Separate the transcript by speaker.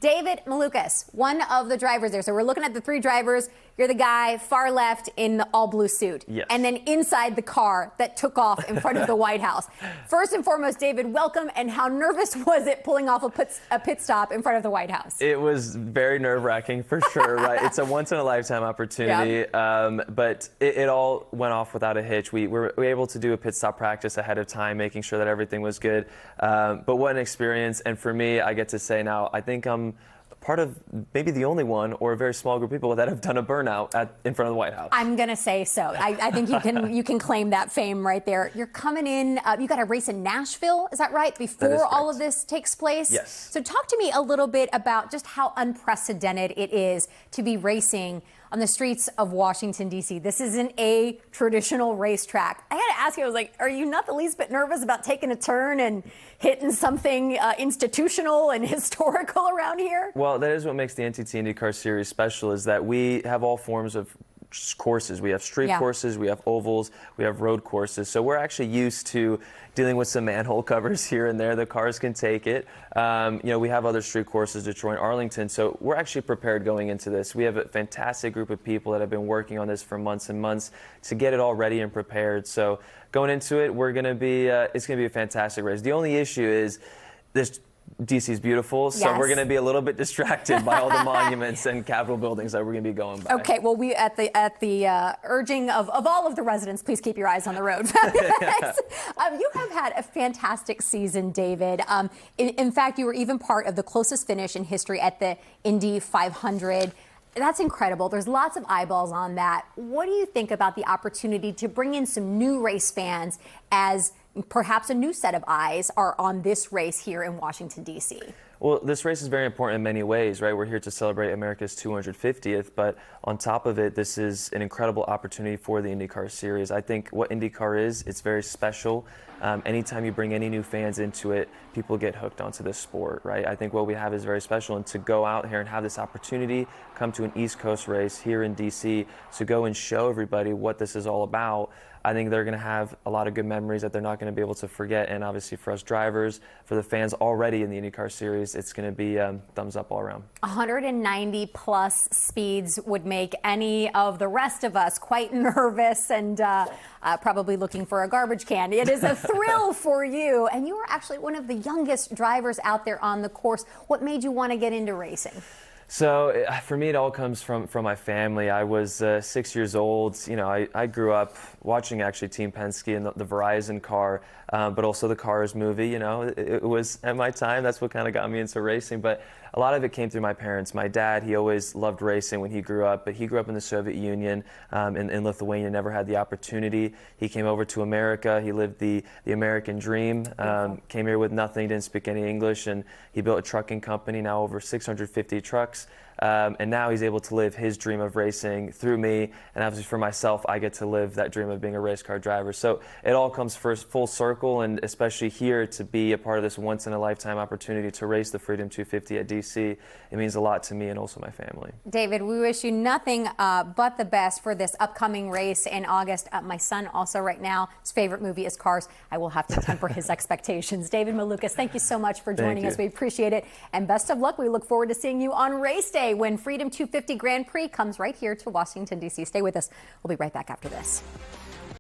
Speaker 1: David Malukas, one of the drivers there. So we're looking at the three drivers. You're the guy far left in the all-blue suit.
Speaker 2: Yes.
Speaker 1: And then inside the car that took off in front of the White House. First and foremost, David, welcome. And how nervous was it pulling off a pit stop in front of the White House?
Speaker 2: It was very nerve-wracking for sure, right? It's a once-in-a-lifetime opportunity, but it all went off without a hitch. We were able to do a pit stop practice ahead of time, making sure that everything was good. But what an experience. And for me, I get to say now, I think I'm part of maybe the only one or a very small group of people that have done a burnout in front of the White House.
Speaker 1: I'm going to say so. I think you can claim that fame right there. You're coming in, you got a race in Nashville, is that right? Before all of this takes place?
Speaker 2: Yes.
Speaker 1: So talk to me a little bit about just how unprecedented it is to be racing on the streets of Washington, D.C. This isn't a traditional racetrack. I had to ask you, I was like, are you not the least bit nervous about taking a turn and hitting something institutional and historical around here?
Speaker 2: Well, that is what makes the NTT IndyCar Series special, is that we have all forms of courses. We have street courses, we have ovals, we have road courses. So we're actually used to dealing with some manhole covers here and there. The cars can take it. We have other street courses, Detroit, Arlington. So we're actually prepared going into this. We have a fantastic group of people that have been working on this for months and months to get it all ready and prepared. So going into it, we're going to be, it's going to be a fantastic race. The only issue is this. DC is beautiful, so we're going to be a little bit distracted by all the monuments and Capitol buildings that we're going to be going by.
Speaker 1: Okay, well, we at the urging of all of the residents, please keep your eyes on the road. You have had a fantastic season, David. In fact, you were even part of the closest finish in history at the Indy 500. That's incredible. There's lots of eyeballs on that. What do you think about the opportunity to bring in some new race fans as perhaps a new set of eyes are on this race here in Washington, D.C.?
Speaker 2: Well, this race is very important in many ways, right? We're here to celebrate America's 250th, but on top of it, this is an incredible opportunity for the IndyCar Series. I think what IndyCar is, it's very special. Anytime you bring any new fans into it, people get hooked onto this sport, right? I think what we have is very special, and to go out here and have this opportunity, come to an East Coast race here in D.C., to go and show everybody what this is all about, I think they're going to have a lot of good memories that they're not going to be able to forget. And obviously for us drivers, for the fans already in the IndyCar Series, it's going to be thumbs up all around. 190
Speaker 1: plus speeds would make any of the rest of us quite nervous and probably looking for a garbage can. It is a thrill for you. And you are actually one of the youngest drivers out there on the course. What made you want to get into racing?
Speaker 2: So for me, it all comes from my family. I was 6 years old. You know, I grew up watching actually Team Penske and the Verizon car, but also the Cars movie. You know, it was at my time. That's what kind of got me into racing. But a lot of it came through my parents. My dad, he always loved racing when he grew up, but he grew up in the Soviet Union, in Lithuania, never had the opportunity. He came over to America. He lived the American dream, came here with nothing, didn't speak any English, and he built a trucking company, now over 650 trucks. And now he's able to live his dream of racing through me, and obviously for myself, I get to live that dream of being a race car driver. So it all comes first full circle, and especially here to be a part of this once-in-a-lifetime opportunity to race the Freedom 250 at DC, it means a lot to me and also my family.
Speaker 1: David, we wish you nothing but the best for this upcoming race in August. My son also right now, his favorite movie is Cars. I will have to temper his expectations. David Malukas, thank you so much for joining us. We appreciate it, and best of luck. We look forward to seeing you on race day when Freedom 250 Grand Prix comes right here to Washington, D.C. Stay with us. We'll be right back after this.